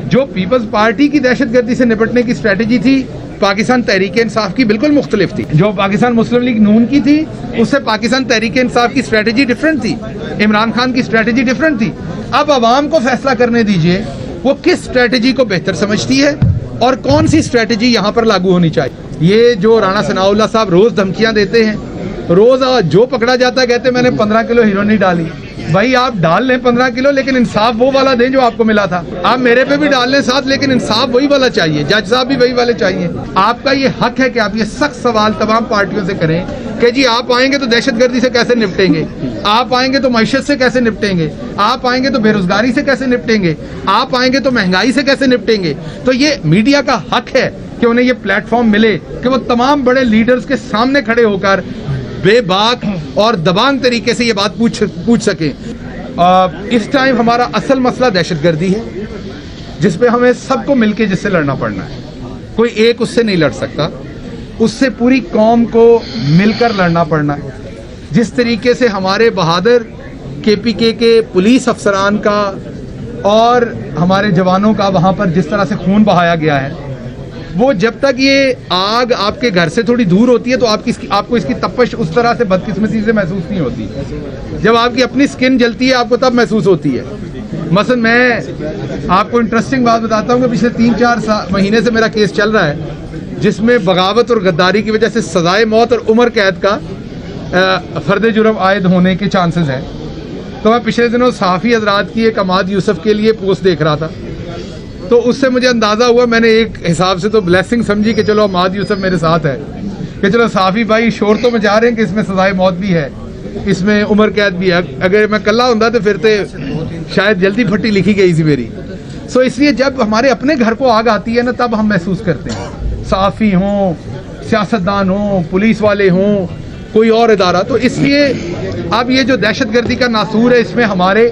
जो peoples party की दहशतगर्दी से निपटने की स्ट्रेटेजी थी पाकिस्तान तहरीक इंसाफ की बिल्कुल मुख्तलिफ थी। जो पाकिस्तान मुस्लिम लीग नून की थी उससे पाकिस्तान तहरीक इंसाफ की स्ट्रेटेजी डिफरेंट थी, इमरान खान की स्ट्रेटेजी डिफरेंट थी। अब आवाम को फैसला करने दीजिए वो किस स्ट्रेटेजी को बेहतर समझती है और कौन सी स्ट्रेटेजी यहाँ पर लागू होनी चाहिए। ये जो राणा सनाउल्लाह साहब रोज धमकियां देते हैं, रोज जो पकड़ा जाता है कहते हैं मैंने 15 किलो हीरोइन डाली। भाई आप डाल लें 15 किलो, लेकिन इंसाफ वो वाला दें जो आपको मिला था। आप मेरे पे भी डाल लें साथ, लेकिन इंसाफ वही वाला चाहिए, जज साहब भी वही वाले चाहिए। आपका ये हक है कि आप ये सख्त सवाल तमाम पार्टियों से करें कि जी आप आएंगे तो दहशतगर्दी से कैसे निपटेंगे, आप आएंगे तो मईशत से कैसे निपटेंगे, आप आएंगे तो बेरोजगारी से कैसे निपटेंगे, आप आएंगे तो महंगाई से कैसे निपटेंगे। तो ये मीडिया का हक है कि उन्हें ये प्लेटफॉर्म मिले कि वो तमाम बड़े लीडर्स के सामने खड़े होकर बेबाक और दबांग तरीके से ये बात पूछ सकें। इस टाइम हमारा असल मसला दहशतगर्दी है, जिसपे हमें सबको मिलकर जिससे लड़ना पड़ना है। कोई एक उससे नहीं लड़ सकता, उससे पूरी कौम को मिलकर लड़ना पड़ना है। जिस तरीके से हमारे बहादुर केपीके के पुलिस अफसरान का और हमारे जवानों का वहां पर जिस तरह से खून बहाया गया है, वो जब तक ये आग आपके घर से थोड़ी दूर होती है तो आपको इसकी तपश उस तरह से बदकिस्मती से महसूस नहीं होती। जब आपकी अपनी स्किन जलती है आपको तब महसूस होती है। मसलन मैं आपको इंटरेस्टिंग बात बताता हूँ कि पिछले 3-4 महीने से मेरा केस चल रहा है जिसमें बगावत और गद्दारी की वजह से सजाए मौत और उम्र कैद का फर्द जुर्म आयद होने के चांसेस हैं। तो मैं पिछले दिनों सहाफ़ी हजरात की एक अमाद यूसुफ के लिए पोस्ट देख रहा था, तो उससे मुझे अंदाज़ा हुआ, मैंने एक हिसाब से तो ब्लेसिंग समझी कि चलो अमाद यूसुफ मेरे साथ है, कि चलो साफ़ी भाई शोर तो मचा रहे हैं कि इसमें सजाए मौत भी है, इसमें उम्र कैद भी है। अगर मैं कल्ला होता तो फिर तो शायद जल्दी फट्टी लिखी गई थी मेरी। सो इसलिए जब हमारे अपने घर को आग आती है ना, तब हम महसूस करते हैं, सहाफ़ी हों, सियासतदान हों, पुलिस वाले हों, कोई और इदारा। तो इसलिए अब ये जो दहशतगर्दी का नासूर है, इसमें हमारे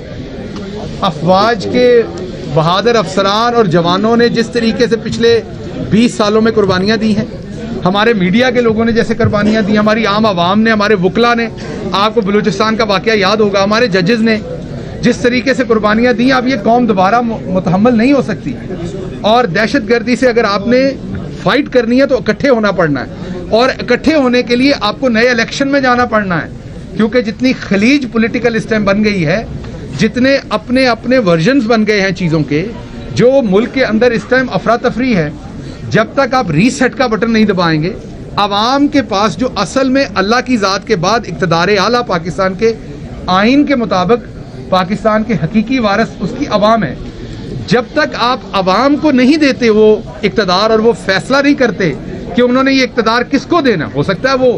अफवाज के बहादुर अफसरान और जवानों ने जिस तरीके से पिछले 20 सालों में कुर्बानियाँ दी हैं, हमारे मीडिया के लोगों ने जैसे कुर्बानियाँ दी, हमारी आम आवाम ने, हमारे वकला ने, आपको बलूचिस्तान का वाक़या याद होगा, हमारे जजेस ने जिस तरीके से कुर्बानियाँ दी, अब ये कौम दोबारा मुतहम्मल नहीं हो सकती। और दहशतगर्दी से अगर आपने फाइट करनी है तो इकट्ठे होना पड़ना है, और इकट्ठे होने के लिए आपको नए इलेक्शन में जाना पड़ना है, क्योंकि जितनी खलीज पॉलिटिकल इस टाइम बन गई है, जितने अपने अपने वर्जन्स बन गए हैं चीज़ों के, जो मुल्क के अंदर इस टाइम अफरा तफरी है, जब तक आप रीसेट का बटन नहीं दबाएंगे, आवाम के पास जो असल में अल्लाह की ज़ात के बाद इक़्तिदार आला पाकिस्तान के आइन के मुताबिक पाकिस्तान के हकीकी वारिस उसकी आवाम है, जब तक आप आवाम को नहीं देते वो इक़्तिदार और वो फैसला नहीं करते कि उन्होंने ये इक़्तिदार किसको देना। हो सकता है वो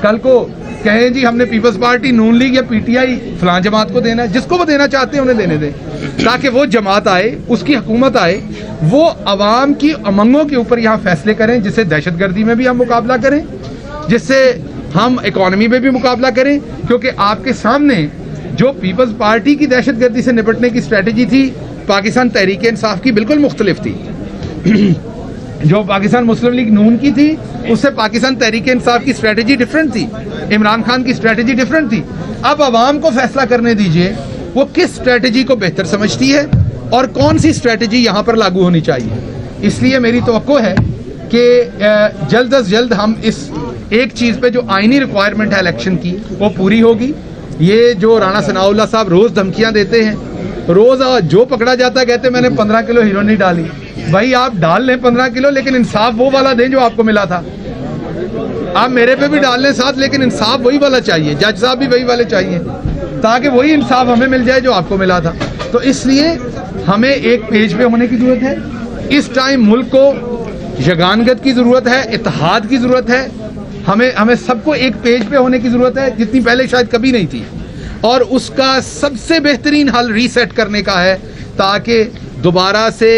कल को कहें जी हमने पीपल्स पार्टी, नून लीग या पीटीआई फलां जमात को देना है, जिसको वो देना चाहते हैं उन्हें देने दें, ताकि वो जमात आए, उसकी हुकूमत आए, वो अवाम की उमंगों के ऊपर यहाँ फैसले करें, जिससे दहशतगर्दी में भी हम मुकाबला करें, जिससे हम इकॉनमी में भी मुकाबला करें। क्योंकि आपके सामने जो पीपल्स पार्टी की दहशतगर्दी से निपटने की स्ट्रेटेजी थी पाकिस्तान तहरीक इंसाफ की बिल्कुल मुख्तलिफ थी। जो पाकिस्तान मुस्लिम लीग नून की थी उससे पाकिस्तान तहरीक इंसाफ की स्ट्रेटेजी डिफरेंट थी, इमरान खान की स्ट्रेटेजी डिफरेंट थी। अब आवाम को फैसला करने दीजिए वो किस स्ट्रेटेजी को बेहतर समझती है और कौन सी स्ट्रेटेजी यहाँ पर लागू होनी चाहिए। इसलिए मेरी तवक्को है कि जल्द अज जल्द हम इस एक चीज़ पे जो आइनी रिक्वायरमेंट है इलेक्शन की वो पूरी होगी। ये जो राणा सनाउल्लाह साहब रोज़ धमकियाँ देते हैं, रोज़ जो पकड़ा जाता है कहते हैं मैंने 15 किलो हीरोइन डाली। भाई आप डाल लें 15 किलो, लेकिन इंसाफ वो वाला दें जो आपको मिला था। आप मेरे पे भी डाल लें साथ, लेकिन इंसाफ वही वाला चाहिए, जज साहब भी वही वाले चाहिए, ताकि वही इंसाफ हमें मिल जाए जो आपको मिला था। तो इसलिए हमें एक पेज पे होने की ज़रूरत है। इस टाइम मुल्क को यगानगत की ज़रूरत है, इत्तेहाद की ज़रूरत है। हमें सबको एक पेज पे होने की ज़रूरत है, जितनी पहले शायद कभी नहीं थी। और उसका सबसे बेहतरीन हल रीसेट करने का है, ताकि दोबारा से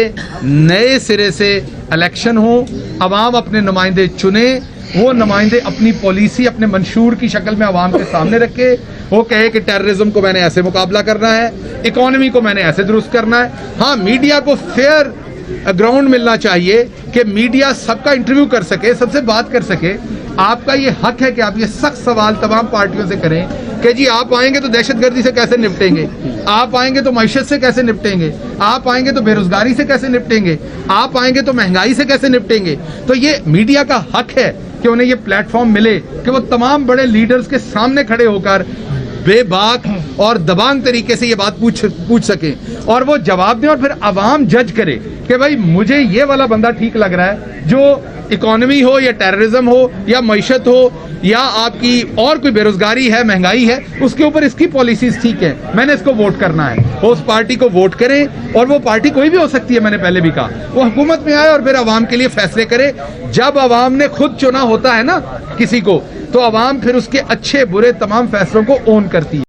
नए सिरे से इलेक्शन हो, अवाम अपने नुमाइंदे चुने, वो नुमाइंदे अपनी पॉलिसी अपने मंशूर की शक्ल में अवाम के सामने रखे, वो कहे कि टेररिज्म को मैंने ऐसे मुकाबला करना है, इकॉनमी को मैंने ऐसे दुरुस्त करना है। हाँ, मीडिया को फेयर ग्राउंड मिलना चाहिए कि मीडिया सबका इंटरव्यू कर सके, सबसे बात कर सके। आपका ये हक है कि आप ये सख्त सवाल तमाम पार्टियों से करें कि जी आप आएंगे तो दहशतगर्दी से कैसे निपटेंगे, आप आएंगे तो मईशत से कैसे निपटेंगे, आप आएंगे तो बेरोजगारी से कैसे निपटेंगे, आप आएंगे तो महंगाई से कैसे निपटेंगे। तो ये मीडिया का हक है कि उन्हें ये प्लेटफॉर्म मिले कि वो तमाम बड़े लीडर्स के सामने खड़े होकर बेबाक और दबांग तरीके से ये बात पूछ सके और वो जवाब दें और फिर आवाम जज करे कि भाई मुझे ये वाला बंदा ठीक लग रहा है जो इकोनॉमी हो या टेररिज्म हो या मईशत हो या आपकी और कोई बेरोजगारी है, महंगाई है, उसके ऊपर इसकी पॉलिसीज ठीक है, मैंने इसको वोट करना है। उस पार्टी को वोट करें और वो पार्टी कोई भी हो सकती है, मैंने पहले भी कहा, वो हुकूमत में आए और फिर आवाम के लिए फैसले करे। जब आवाम ने खुद चुना होता है ना किसी को, तो आवाम फिर उसके अच्छे बुरे तमाम फैसलों को ओन करती है।